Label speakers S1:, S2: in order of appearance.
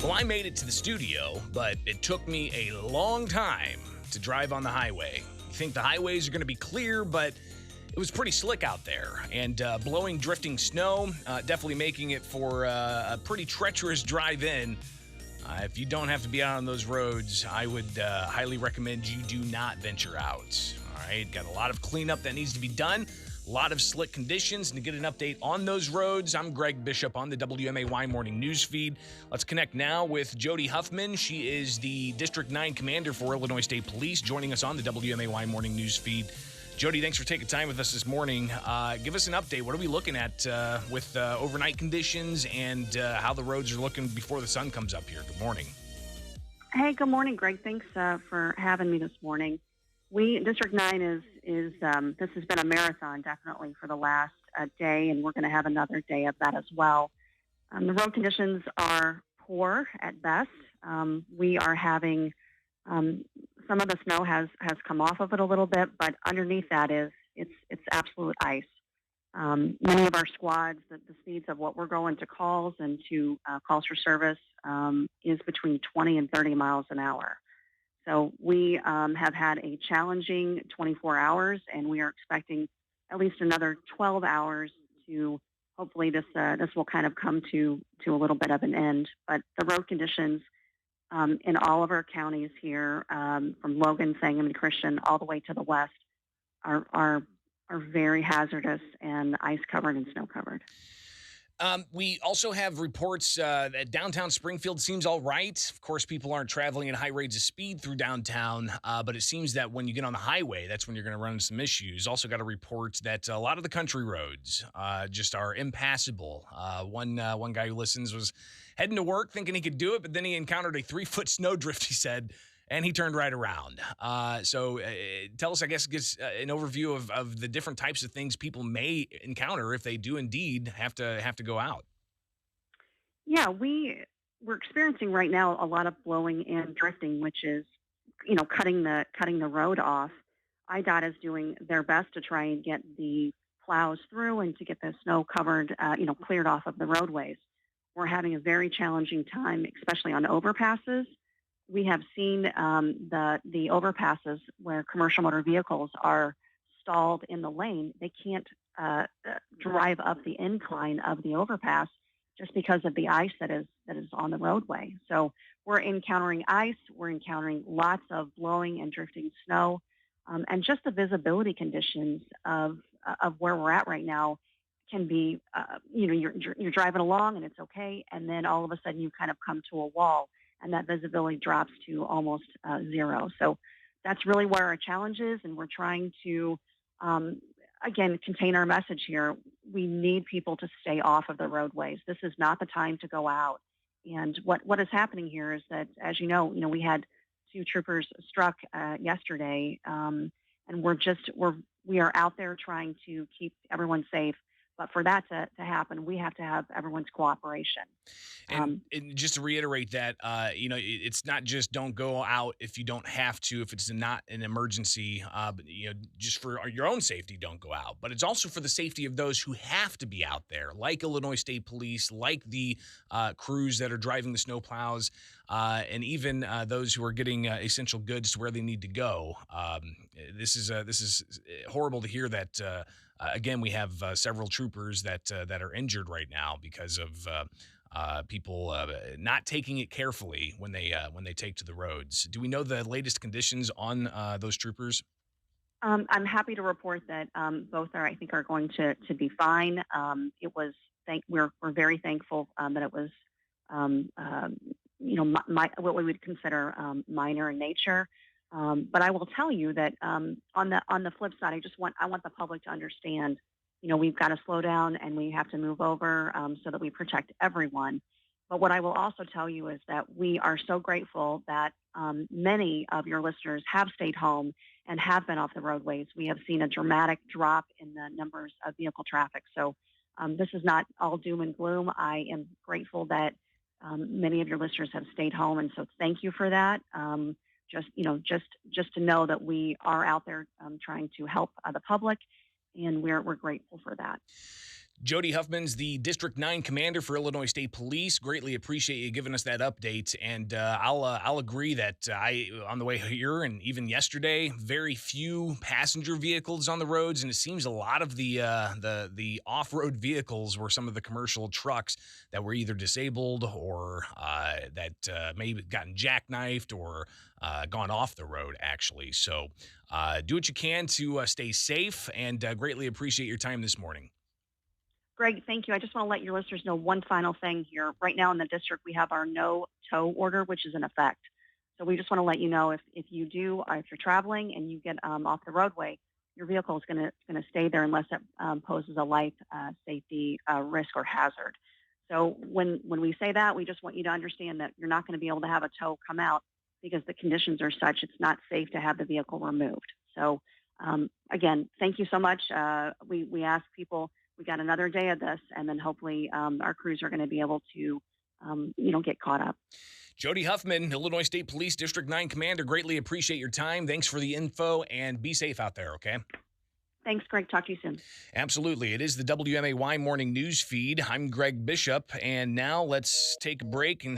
S1: Well, I made it to the studio, but it took me a long time to drive on the highway. You think the highways are going to be clear, but it was pretty slick out there and blowing, drifting snow, definitely making it for a pretty treacherous drive in. If you don't have to be out on those roads, I would highly recommend you do not venture out. All right, got a lot of cleanup that needs to be done. A lot of slick conditions. And to get an update on those roads, I'm Greg Bishop on the WMAY Morning News Feed. Let's connect now with Jody Huffman. She is the District 9 Commander for Illinois State Police, joining us on the WMAY Morning News Feed. Jody, thanks for taking time with us this morning. Give us an update. What are we looking at with overnight conditions and how the roads are looking before the sun comes up here? Good morning.
S2: Hey, good morning, Greg. Thanks for having me this morning. District 9 this has been a marathon definitely for the last day, and we're going to have another day of that as well. The road conditions are poor at best. We are having some of the snow has come off of it a little bit, but underneath that it's absolute ice. Many of our squads, the speeds of what we're going to calls and to calls for service is between 20 and 30 miles an hour. So we have had a challenging 24 hours, and we are expecting at least another 12 hours to hopefully this will kind of come to a little bit of an end. But the road conditions in all of our counties here, from Logan, Sangamon, and Christian, all the way to the west, are very hazardous and ice covered and snow covered.
S1: We also have reports that downtown Springfield seems all right. Of course, people aren't traveling at high rates of speed through downtown, but it seems that when you get on the highway, that's when you're going to run into some issues. Also got a report that a lot of the country roads just are impassable. One guy who listens was heading to work thinking he could do it, but then he encountered a 3-foot snowdrift, he said, and he turned right around. So tell us, I guess, an overview of the different types of things people may encounter if they do indeed have to go out.
S2: Yeah, we're experiencing right now a lot of blowing and drifting, which is, cutting the road off. IDOT is doing their best to try and get the plows through and to get the snow covered, cleared off of the roadways. We're having a very challenging time, especially on overpasses. We have seen the overpasses where commercial motor vehicles are stalled in the lane. They can't drive up the incline of the overpass just because of the ice that is on the roadway. So we're encountering ice. We're encountering lots of blowing and drifting snow, and just the visibility conditions of where we're at right now can be, you're driving along and it's okay, and then all of a sudden you kind of come to a wall, and that visibility drops to almost zero. So that's really where our challenge is, and we're trying to, again, contain our message here. We need people to stay off of the roadways. This is not the time to go out. And what is happening here is that, as you know, we had 2 troopers struck yesterday, and we are out there trying to keep everyone safe. But for that to happen, we have to have everyone's cooperation.
S1: And just to reiterate that, it's not just don't go out if you don't have to, if it's not an emergency, but, just for your own safety, don't go out. But it's also for the safety of those who have to be out there, like Illinois State Police, like the crews that are driving the snowplows, and even those who are getting essential goods to where they need to go. This is horrible to hear that. Again, we have several troopers that are injured right now because of people not taking it carefully when they take to the roads. Do we know the latest conditions on those troopers?
S2: I'm happy to report that both are going to be fine. We're very thankful that it was what we would consider minor in nature. But I will tell you that on the flip side, I want the public to understand, we've got to slow down and we have to move over so that we protect everyone. But what I will also tell you is that we are so grateful that many of your listeners have stayed home and have been off the roadways. We have seen a dramatic drop in the numbers of vehicle traffic. So this is not all doom and gloom. I am grateful that many of your listeners have stayed home, and so thank you for that. Just to know that we are out there trying to help the public, and we're grateful for that.
S1: Jody Huffman's the District 9 Commander for Illinois State Police. Greatly appreciate you giving us that update. And I'll agree that on the way here and even yesterday, very few passenger vehicles on the roads, and it seems a lot of the off-road vehicles were some of the commercial trucks that were either disabled or that maybe gotten jackknifed or gone off the road, actually. So do what you can to stay safe, and greatly appreciate your time this morning.
S2: Greg, thank you. I just want to let your listeners know one final thing here. Right now in the district, we have our no tow order, which is in effect. So we just want to let you know if you do, if you're traveling and you get off the roadway, your vehicle is going to stay there unless it poses a life safety risk or hazard. So when we say that, we just want you to understand that you're not going to be able to have a tow come out because the conditions are such it's not safe to have the vehicle removed. So again, thank you so much. We ask people. We got another day of this, and then hopefully our crews are going to be able to, get caught up.
S1: Jody Huffman, Illinois State Police District 9 Commander, greatly appreciate your time. Thanks for the info, and be safe out there, okay?
S2: Thanks, Greg. Talk to you soon.
S1: Absolutely. It is the WMAY Morning News Feed. I'm Greg Bishop, and now let's take a break and